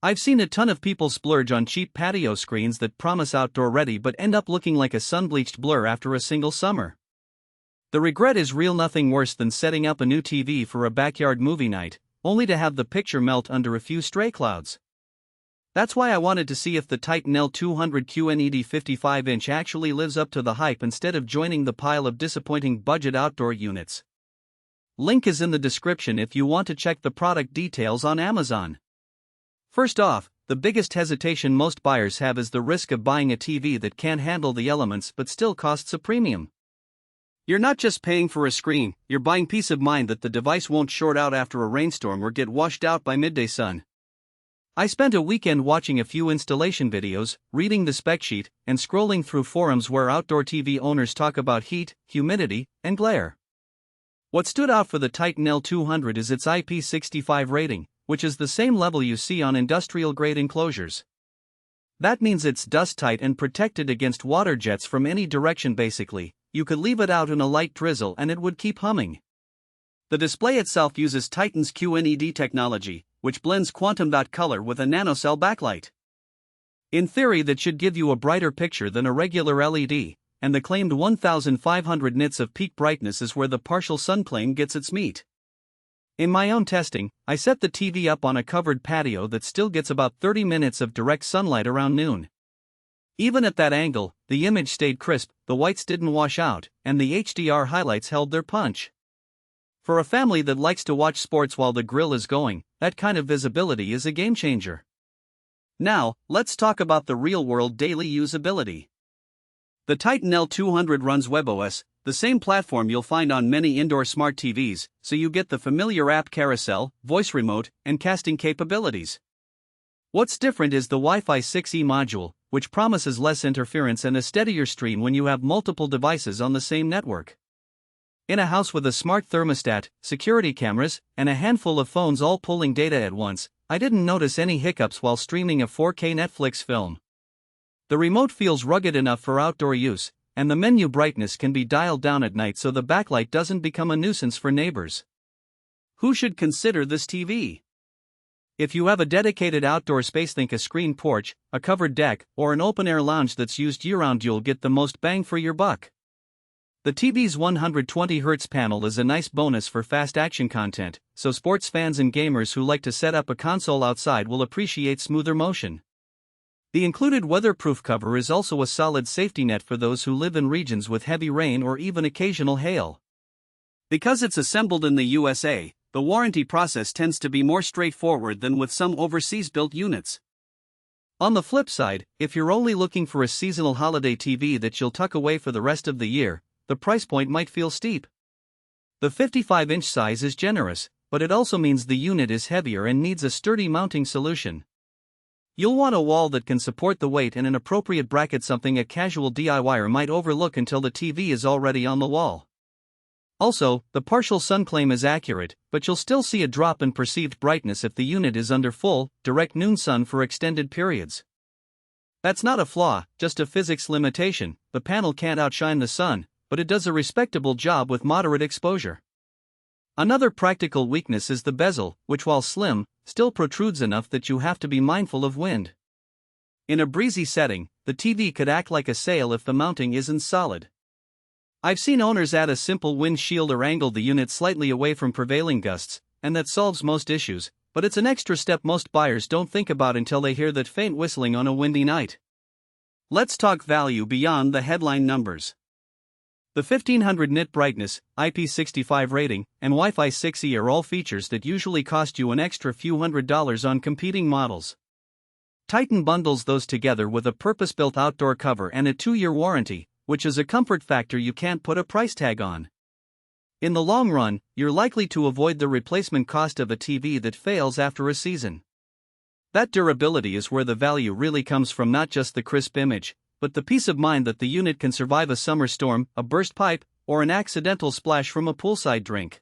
I've seen a ton of people splurge on cheap patio screens that promise outdoor ready but end up looking like a sun-bleached blur after a single summer. The regret is real. Nothing worse than setting up a new TV for a backyard movie night, only to have the picture melt under a few stray clouds. That's why I wanted to see if the Titan L200 QNED 55-inch actually lives up to the hype instead of joining the pile of disappointing budget outdoor units. Link is in the description if you want to check the product details on Amazon. First off, the biggest hesitation most buyers have is the risk of buying a TV that can't handle the elements but still costs a premium. You're not just paying for a screen, you're buying peace of mind that the device won't short out after a rainstorm or get washed out by midday sun. I spent a weekend watching a few installation videos, reading the spec sheet, and scrolling through forums where outdoor TV owners talk about heat, humidity, and glare. What stood out for the Titan L200 is its IP65 rating, which is the same level you see on industrial-grade enclosures. That means it's dust-tight and protected against water jets from any direction. Basically, you could leave it out in a light drizzle and it would keep humming. The display itself uses Titan's QNED technology, which blends quantum dot color with a nanocell backlight. In theory, that should give you a brighter picture than a regular LED, and the claimed 1500 nits of peak brightness is where the partial sun claim gets its meat. In my own testing, I set the TV up on a covered patio that still gets about 30 minutes of direct sunlight around noon. Even at that angle, the image stayed crisp, the whites didn't wash out, and the HDR highlights held their punch. For a family that likes to watch sports while the grill is going, that kind of visibility is a game changer. Now, let's talk about the real-world daily usability. The Titan L200 runs WebOS, the same platform you'll find on many indoor smart TVs, so you get the familiar app carousel, voice remote, and casting capabilities. What's different is the Wi-Fi 6E module, which promises less interference and a steadier stream when you have multiple devices on the same network. In a house with a smart thermostat, security cameras, and a handful of phones all pulling data at once, I didn't notice any hiccups while streaming a 4K Netflix film. The remote feels rugged enough for outdoor use, and the menu brightness can be dialed down at night so the backlight doesn't become a nuisance for neighbors. Who should consider this TV? If you have a dedicated outdoor space, think a screen porch, a covered deck, or an open-air lounge that's used year-round, you'll get the most bang for your buck. The TV's 120Hz panel is a nice bonus for fast-action content, so sports fans and gamers who like to set up a console outside will appreciate smoother motion. The included weatherproof cover is also a solid safety net for those who live in regions with heavy rain or even occasional hail. Because it's assembled in the USA, the warranty process tends to be more straightforward than with some overseas-built units. On the flip side, if you're only looking for a seasonal holiday TV that you'll tuck away for the rest of the year, the price point might feel steep. The 55-inch size is generous, but it also means the unit is heavier and needs a sturdy mounting solution. You'll want a wall that can support the weight and an appropriate bracket, something a casual DIYer might overlook until the TV is already on the wall. Also, the partial sun claim is accurate, but you'll still see a drop in perceived brightness if the unit is under full, direct noon sun for extended periods. That's not a flaw, just a physics limitation. The panel can't outshine the sun, but it does a respectable job with moderate exposure. Another practical weakness is the bezel, which, while slim, still protrudes enough that you have to be mindful of wind. In a breezy setting, the TV could act like a sail if the mounting isn't solid. I've seen owners add a simple wind shield or angle the unit slightly away from prevailing gusts, and that solves most issues, but it's an extra step most buyers don't think about until they hear that faint whistling on a windy night. Let's talk value beyond the headline numbers. The 1500 nit brightness, IP65 rating, and Wi-Fi 6E are all features that usually cost you an extra few $100s on competing models. Titan bundles those together with a purpose-built outdoor cover and a 2-year warranty, which is a comfort factor you can't put a price tag on. In the long run, you're likely to avoid the replacement cost of a TV that fails after a season. That durability is where the value really comes from, not just the crisp image, but the peace of mind that the unit can survive a summer storm, a burst pipe, or an accidental splash from a poolside drink.